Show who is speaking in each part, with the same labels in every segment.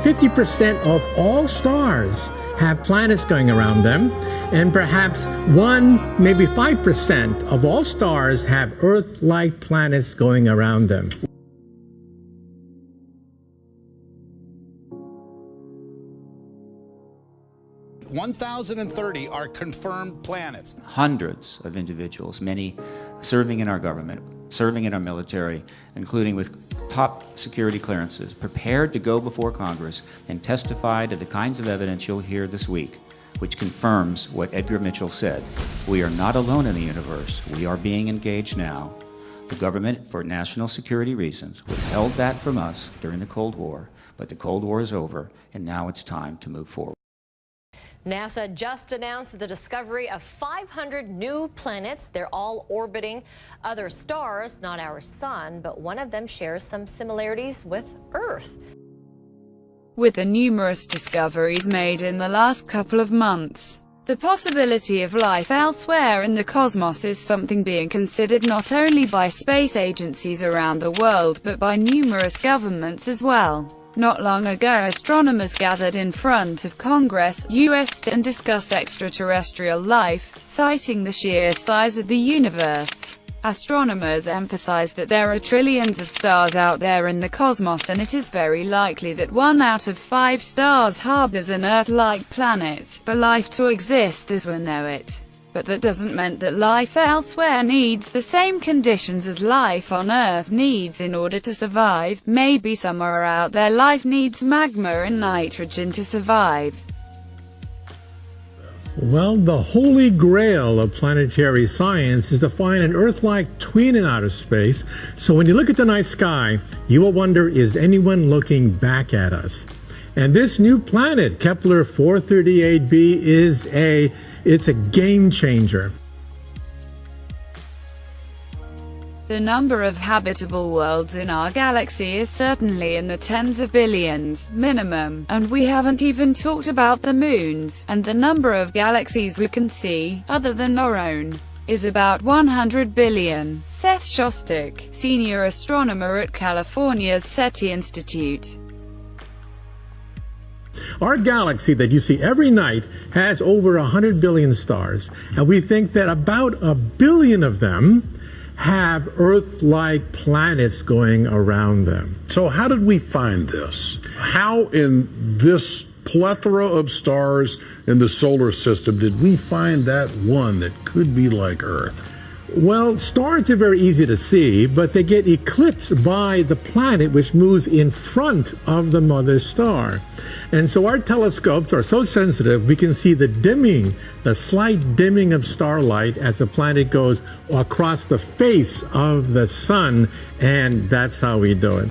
Speaker 1: 50% of all stars have planets going around them, and perhaps 1, maybe 5% of all stars have Earth-like planets going around them.
Speaker 2: $1,030 are confirmed planets.
Speaker 3: Hundreds of individuals, many serving in our government, serving in our military, including with top security clearances, prepared to go before Congress and testify to the kinds of evidence you'll hear this week, which confirms what Edgar Mitchell said. We are not alone in the universe. We are being engaged now. The government, for national security reasons, withheld that from us during the Cold War, but the Cold War is over, and now it's time to move forward.
Speaker 4: NASA just announced the discovery of 500 new planets. They're all orbiting other stars, not our sun, but one of them shares some similarities with Earth.
Speaker 5: With the numerous discoveries made in the last couple of months, the possibility of life elsewhere in the cosmos is something being considered not only by space agencies around the world but by numerous governments as well. Not long ago, astronomers gathered in front of Congress, U.S. and discussed extraterrestrial life, citing the sheer size of the universe. Astronomers emphasized that there are trillions of stars out there in the cosmos, and it is very likely that 1 out of 5 stars harbors an Earth-like planet for life to exist as we know it. But that doesn't mean that life elsewhere needs the same conditions as life on Earth needs in order to survive. Maybe somewhere out there life needs magma and nitrogen to survive.
Speaker 1: Well, the holy grail of planetary science is to find an Earth-like twin in outer space. So when you look at the night sky, you will wonder, is anyone looking back at us? And this new planet, Kepler 438b, it's a game changer.
Speaker 5: The number of habitable worlds in our galaxy is certainly in the tens of billions, minimum, and we haven't even talked about the moons, and the number of galaxies we can see, other than our own, is about 100 billion. Seth Shostak, senior astronomer at California's SETI Institute.
Speaker 1: Our galaxy that you see every night has over 100 billion stars, and we think that about 1 billion of them have Earth-like planets going around them.
Speaker 6: So how did we find this? How in this plethora of stars in the solar system did we find that one that could be like Earth?
Speaker 1: Well, stars are very easy to see, but they get eclipsed by the planet which moves in front of the mother star. And so our telescopes are so sensitive, we can see the dimming, the slight dimming of starlight as the planet goes across the face of the sun, and that's how we do it.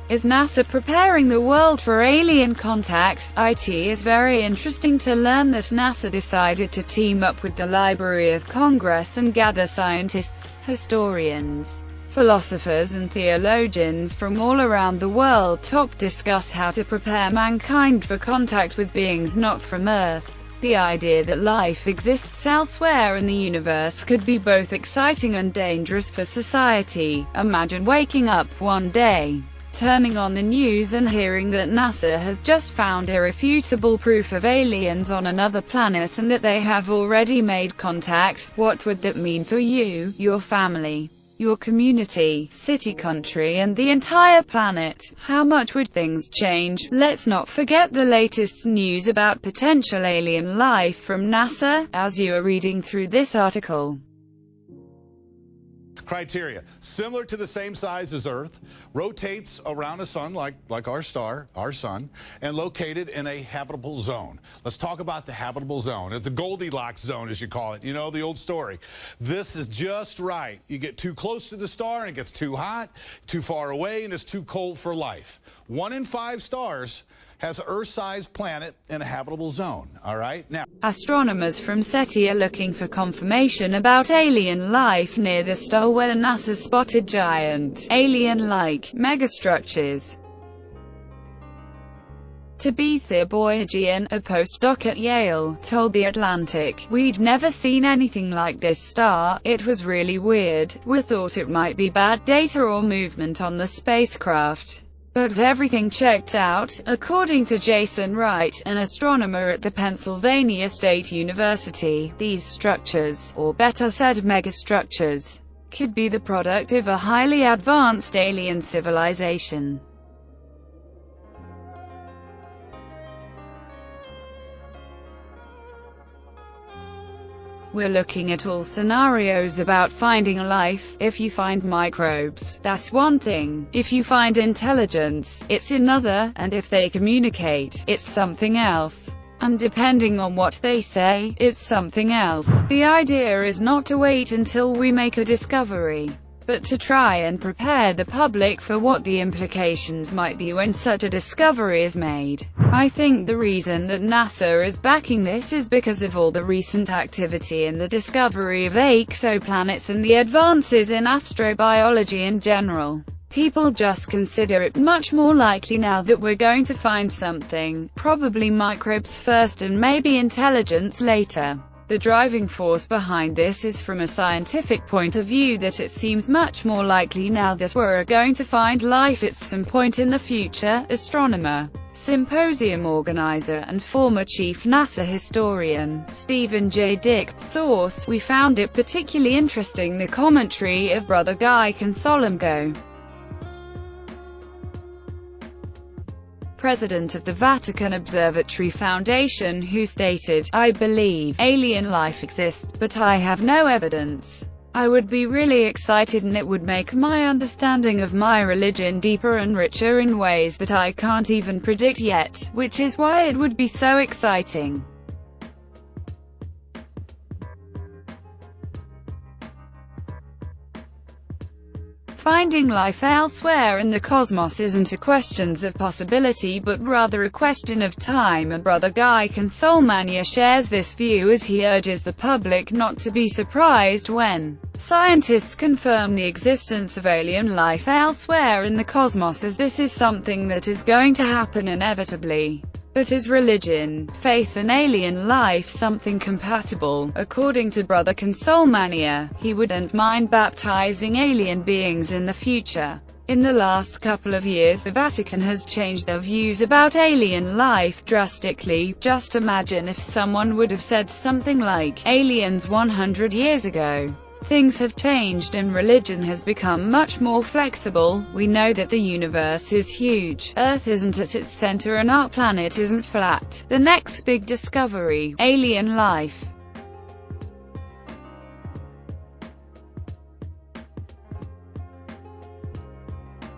Speaker 5: Is NASA preparing the world for alien contact? It is very interesting to learn that NASA decided to team up with the Library of Congress and gather scientists, historians, philosophers and theologians from all around the world to discuss how to prepare mankind for contact with beings not from Earth. The idea that life exists elsewhere in the universe could be both exciting and dangerous for society. Imagine waking up one day, turning on the news and hearing that NASA has just found irrefutable proof of aliens on another planet and that they have already made contact. What would that mean for you, your family, your community, city, country, and the entire planet? How much would things change? Let's not forget the latest news about potential alien life from NASA, as you are reading through this article.
Speaker 2: Criteria: similar to the same size as Earth, rotates around a sun like our star, our sun, and located in a habitable zone. Let's talk about the habitable zone. It's the Goldilocks zone, as you call it. You know the old story. This is just right. You get too close to the star and it gets too hot, too far away, and it's too cold for life. 1 in 5 stars has an Earth-sized planet in a habitable zone, all right? Now,
Speaker 5: astronomers from SETI are looking for confirmation about alien life near the star where NASA spotted giant, alien-like, megastructures. Tabitha Boyajian, a postdoc at Yale, told The Atlantic, "We'd never seen anything like this star. It was really weird. We thought it might be bad data or movement on the spacecraft. But everything checked out," according to Jason Wright, an astronomer at the Pennsylvania State University. These structures, or better said megastructures, could be the product of a highly advanced alien civilization. We're looking at all scenarios about finding life. If you find microbes, that's one thing. If you find intelligence, it's another. And if they communicate, it's something else. And depending on what they say, it's something else. The idea is not to wait until we make a discovery, but to try and prepare the public for what the implications might be when such a discovery is made. I think the reason that NASA is backing this is because of all the recent activity in the discovery of exoplanets and the advances in astrobiology in general. People just consider it much more likely now that we're going to find something, probably microbes first and maybe intelligence later. The driving force behind this is from a scientific point of view that it seems much more likely now that we're going to find life at some point in the future. Astronomer, symposium organizer and former chief NASA historian, Stephen J. Dick. Source: we found it particularly interesting the commentary of Brother Guy Consolmagno, president of the Vatican Observatory Foundation, who stated, "I believe alien life exists, but I have no evidence. I would be really excited and it would make my understanding of my religion deeper and richer in ways that I can't even predict yet, which is why it would be so exciting." Finding life elsewhere in the cosmos isn't a question of possibility but rather a question of time, and Brother Guy Consolmagno shares this view as he urges the public not to be surprised when scientists confirm the existence of alien life elsewhere in the cosmos, as this is something that is going to happen inevitably. But is religion, faith and alien life something compatible? According to Brother Consolmagno, he wouldn't mind baptizing alien beings in the future. In the last couple of years the Vatican has changed their views about alien life drastically. Just imagine if someone would have said something like, aliens 100 years ago. Things have changed and religion has become much more flexible. We know that the universe is huge. Earth isn't at its center and our planet isn't flat. The next big discovery, alien life.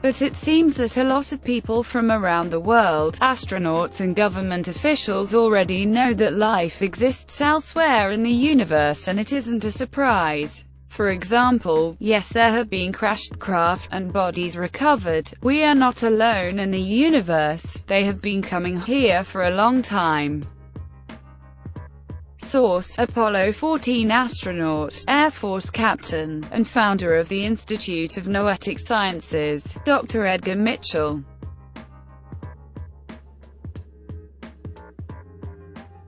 Speaker 5: But it seems that a lot of people from around the world, astronauts and government officials, already know that life exists elsewhere in the universe, and it isn't a surprise. For example, yes, there have been crashed craft and bodies recovered. We are not alone in the universe. They have been coming here for a long time. Source: Apollo 14 astronaut, Air Force captain, and founder of the Institute of Noetic Sciences, Dr. Edgar Mitchell.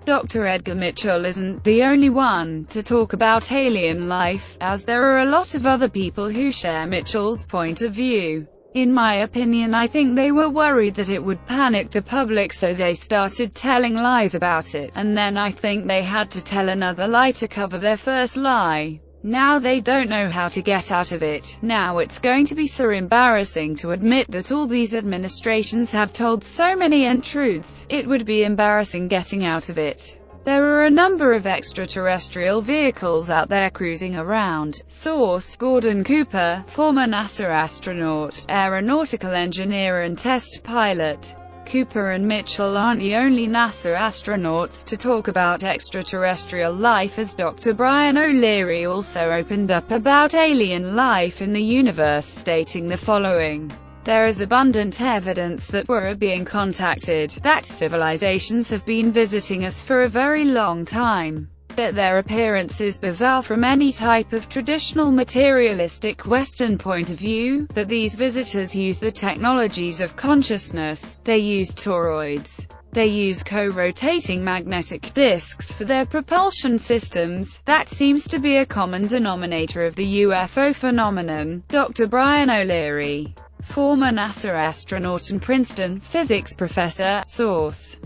Speaker 5: Dr. Edgar Mitchell isn't the only one to talk about alien life, as there are a lot of other people who share Mitchell's point of view. In my opinion, I think they were worried that it would panic the public, so they started telling lies about it, and then I think they had to tell another lie to cover their first lie. Now they don't know how to get out of it. Now it's going to be so embarrassing to admit that all these administrations have told so many untruths. It would be embarrassing getting out of it. There are a number of extraterrestrial vehicles out there cruising around. Source: Gordon Cooper, former NASA astronaut, aeronautical engineer and test pilot. Cooper and Mitchell aren't the only NASA astronauts to talk about extraterrestrial life, as Dr. Brian O'Leary also opened up about alien life in the universe, stating the following: "There is abundant evidence that we're being contacted, that civilizations have been visiting us for a very long time, that their appearance is bizarre from any type of traditional materialistic Western point of view, that these visitors use the technologies of consciousness, they use toroids, they use co-rotating magnetic disks for their propulsion systems. That seems to be a common denominator of the UFO phenomenon." Dr. Brian O'Leary, former NASA astronaut and Princeton physics professor. Source: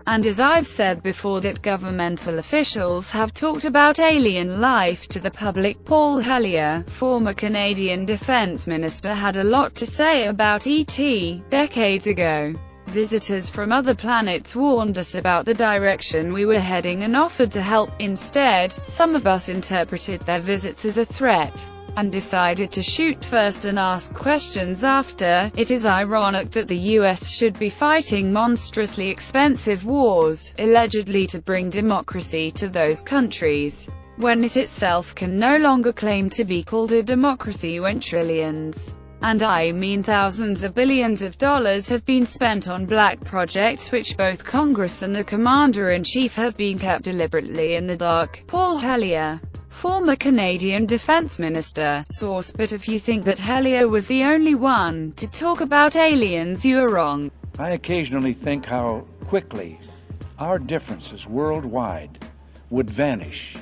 Speaker 5: "And as I've said before, that governmental officials have talked about alien life to the public." Paul Hellyer, former Canadian defense minister, had a lot to say about ET decades ago. "Visitors from other planets warned us about the direction we were heading and offered to help. Instead, some of us interpreted their visits as a threat and decided to shoot first and ask questions after. It is ironic that the US should be fighting monstrously expensive wars, allegedly to bring democracy to those countries, when it itself can no longer claim to be called a democracy when trillions, and I mean thousands of billions of dollars, have been spent on black projects which both Congress and the Commander-in-Chief have been kept deliberately in the dark." Paul Hellyer, former Canadian defense minister. Source: "But if you think that Hellyer was the only one to talk about aliens, you are wrong.
Speaker 7: I occasionally think how quickly our differences worldwide would vanish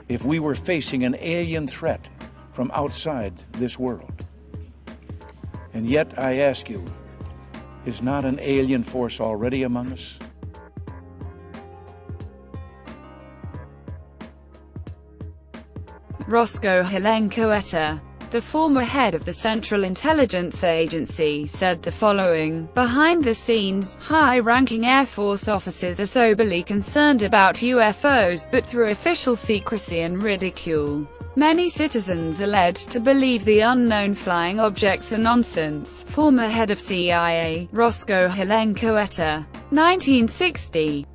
Speaker 7: if we were facing an alien threat from outside this world. And yet, I ask you, is not an alien force already among us?"
Speaker 5: Roscoe Helenkoeta, the former head of the Central Intelligence Agency, said the following: "Behind the scenes, high-ranking Air Force officers are soberly concerned about UFOs, but through official secrecy and ridicule, many citizens are led to believe the unknown flying objects are nonsense." Former head of CIA, Roscoe Helenkoeta, 1960.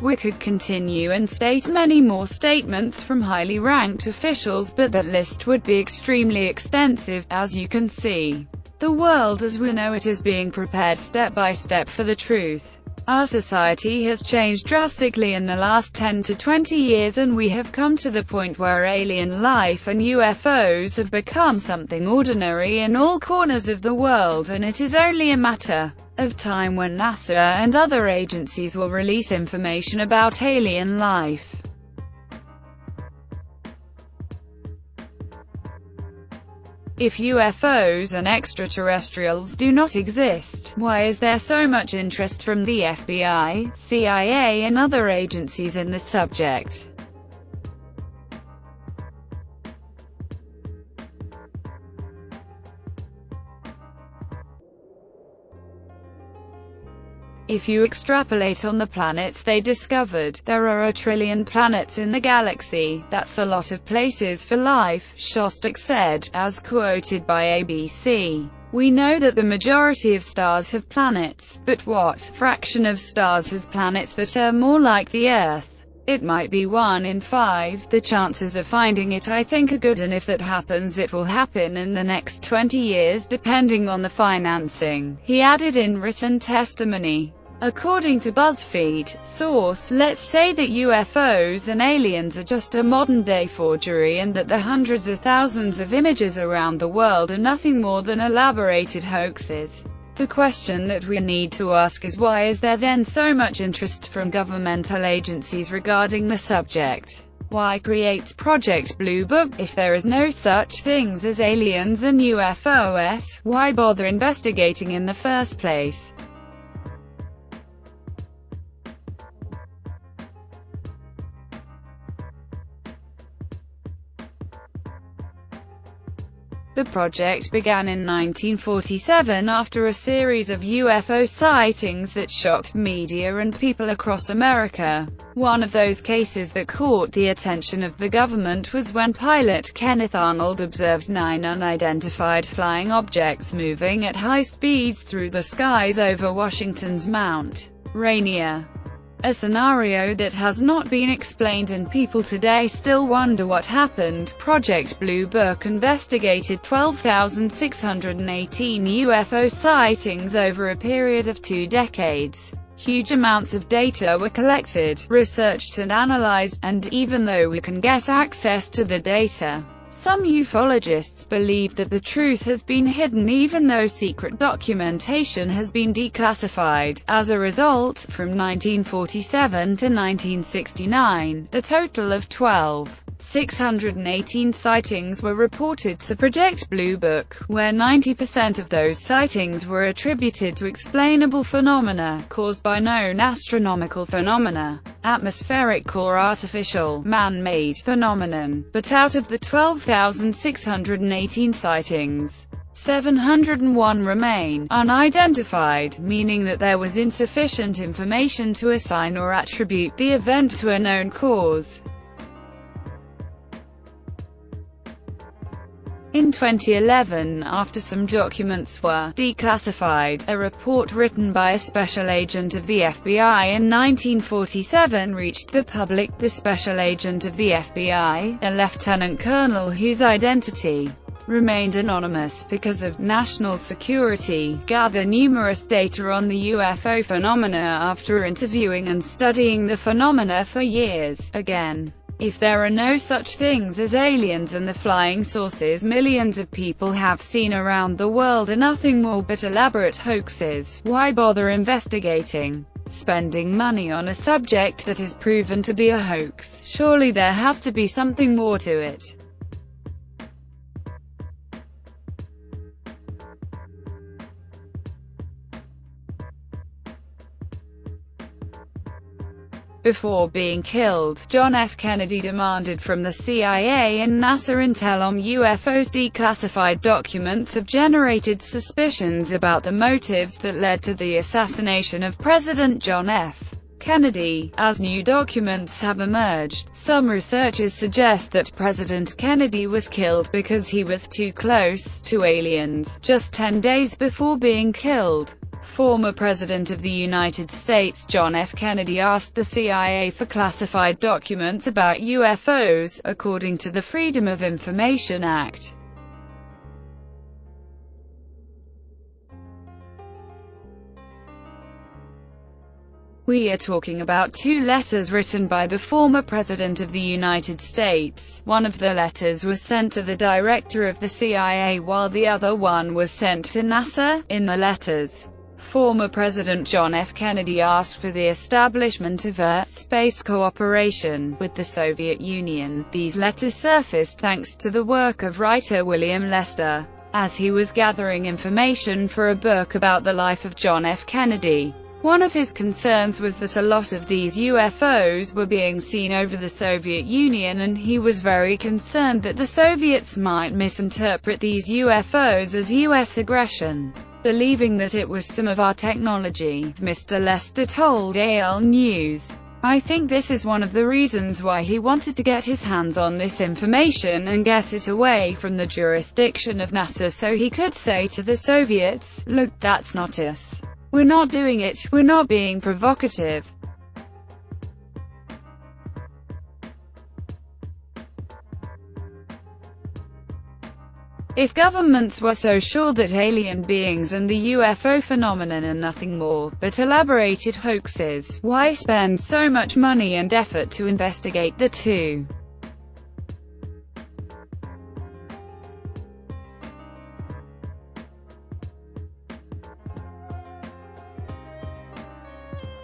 Speaker 5: We could continue and state many more statements from highly ranked officials, but that list would be extremely extensive. As you can see, the world as we know it is being prepared step by step for the truth. Our society has changed drastically in the last 10 to 20 years, and we have come to the point where alien life and UFOs have become something ordinary in all corners of the world, and it is only a matter of time when NASA and other agencies will release information about alien life. If UFOs and extraterrestrials do not exist, why is there so much interest from the FBI, CIA and other agencies in the subject? If you extrapolate on the planets they discovered, there are 1 trillion planets in the galaxy. That's a lot of places for life, Shostak said, as quoted by ABC. "We know that the majority of stars have planets, but what fraction of stars has planets that are more like the Earth? It might be 1 in 5. The chances of finding it, I think, are good, and if that happens, it will happen in the next 20 years, depending on the financing," he added in written testimony. According to BuzzFeed, source: "Let's say that UFOs and aliens are just a modern-day forgery, and that the hundreds of thousands of images around the world are nothing more than elaborated hoaxes. The question that we need to ask is, why is there then so much interest from governmental agencies regarding the subject? Why create Project Blue Book if there is no such things as aliens and UFOs? Why bother investigating in the first place?" The project began in 1947 after a series of UFO sightings that shocked media and people across America. One of those cases that caught the attention of the government was when pilot Kenneth Arnold observed 9 unidentified flying objects moving at high speeds through the skies over Washington's Mount Rainier. A scenario that has not been explained and people today still wonder what happened. Project Blue Book investigated 12,618 UFO sightings over a period of 2 decades. Huge amounts of data were collected, researched and analyzed, and even though we can get access to the data, some ufologists believe that the truth has been hidden even though secret documentation has been declassified. As a result, from 1947 to 1969, a total of 12,618 sightings were reported to Project Blue Book, where 90% of those sightings were attributed to explainable phenomena, caused by known astronomical phenomena, atmospheric or artificial, man-made phenomenon. But out of the 12,618 sightings, 701 remain unidentified, meaning that there was insufficient information to assign or attribute the event to a known cause. In 2011, after some documents were declassified, a report written by a special agent of the FBI in 1947 reached the public. The special agent of the FBI, a lieutenant colonel whose identity remained anonymous because of national security, gathered numerous data on the UFO phenomena after interviewing and studying the phenomena for years. Again, if there are no such things as aliens and the flying saucers millions of people have seen around the world are nothing more but elaborate hoaxes, why bother investigating? Spending money on a subject that is proven to be a hoax? Surely there has to be something more to it. Before being killed, John F. Kennedy demanded from the CIA and NASA intel on UFOs. Declassified documents have generated suspicions about the motives that led to the assassination of President John F. Kennedy. As new documents have emerged, some researchers suggest that President Kennedy was killed because he was too close to aliens, just 10 days before being killed. Former President of the United States John F. Kennedy asked the CIA for classified documents about UFOs, according to the Freedom of Information Act. We are talking about 2 letters written by the former President of the United States. One of the letters was sent to the director of the CIA while the other one was sent to NASA. In the letters, former President John F. Kennedy asked for the establishment of a space cooperation with the Soviet Union. These letters surfaced thanks to the work of writer William Lester, as he was gathering information for a book about the life of John F. Kennedy. One of his concerns was that a lot of these UFOs were being seen over the Soviet Union, and he was very concerned that the Soviets might misinterpret these UFOs as U.S. aggression, believing that it was some of our technology. Mr. Lester told AL News, "I think this is one of the reasons why he wanted to get his hands on this information and get it away from the jurisdiction of NASA so he could say to the Soviets, look, that's not us. We're not doing it, we're not being provocative." If governments were so sure that alien beings and the UFO phenomenon are nothing more but elaborated hoaxes, why spend so much money and effort to investigate the two?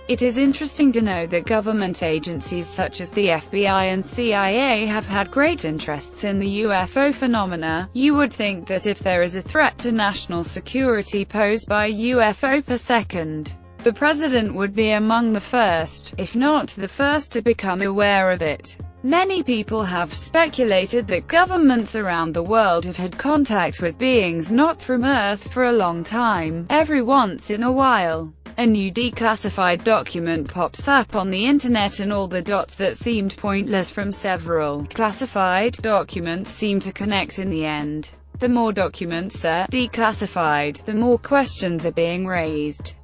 Speaker 5: It is interesting to know that government agencies such as the FBI and CIA have had great interests in the UFO phenomena. You would think that if there is a threat to national security posed by a UFO per second, The president would be among the first, if not the first, to become aware of it. Many people have speculated that governments around the world have had contact with beings not from Earth for a long time. Every once in a while, a new declassified document pops up on the internet, and all the dots that seemed pointless from several classified documents seem to connect in the end. The more documents are declassified, the more questions are being raised.
Speaker 1: –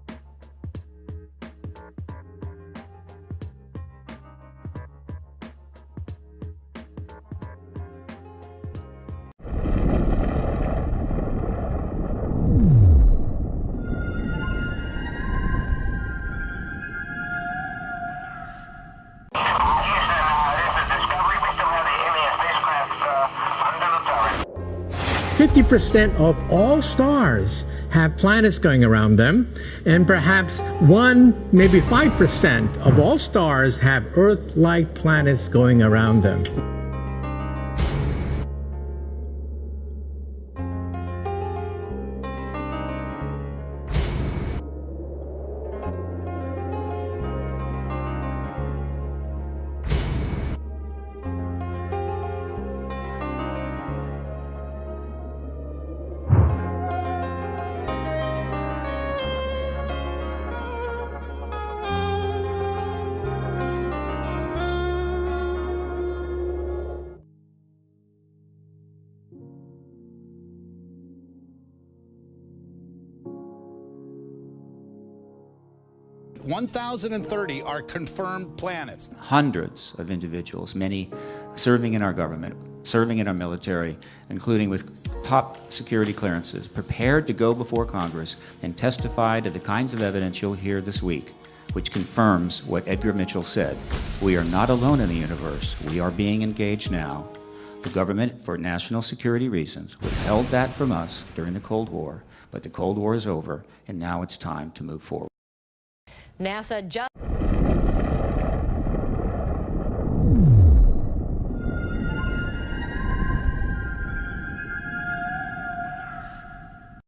Speaker 1: 50% of all stars have planets going around them, and perhaps 1, maybe 5% of all stars have Earth-like planets going around them.
Speaker 2: $1,030 are confirmed planets.
Speaker 3: Hundreds of individuals, many serving in our government, serving in our military, including with top security clearances, prepared to go before Congress and testify to the kinds of evidence you'll hear this week, which confirms what Edgar Mitchell said. We are not alone in the universe. We are being engaged now. The government, for national security reasons, withheld that from us during the Cold War, but the Cold War is over, and now it's time to move forward.
Speaker 4: NASA just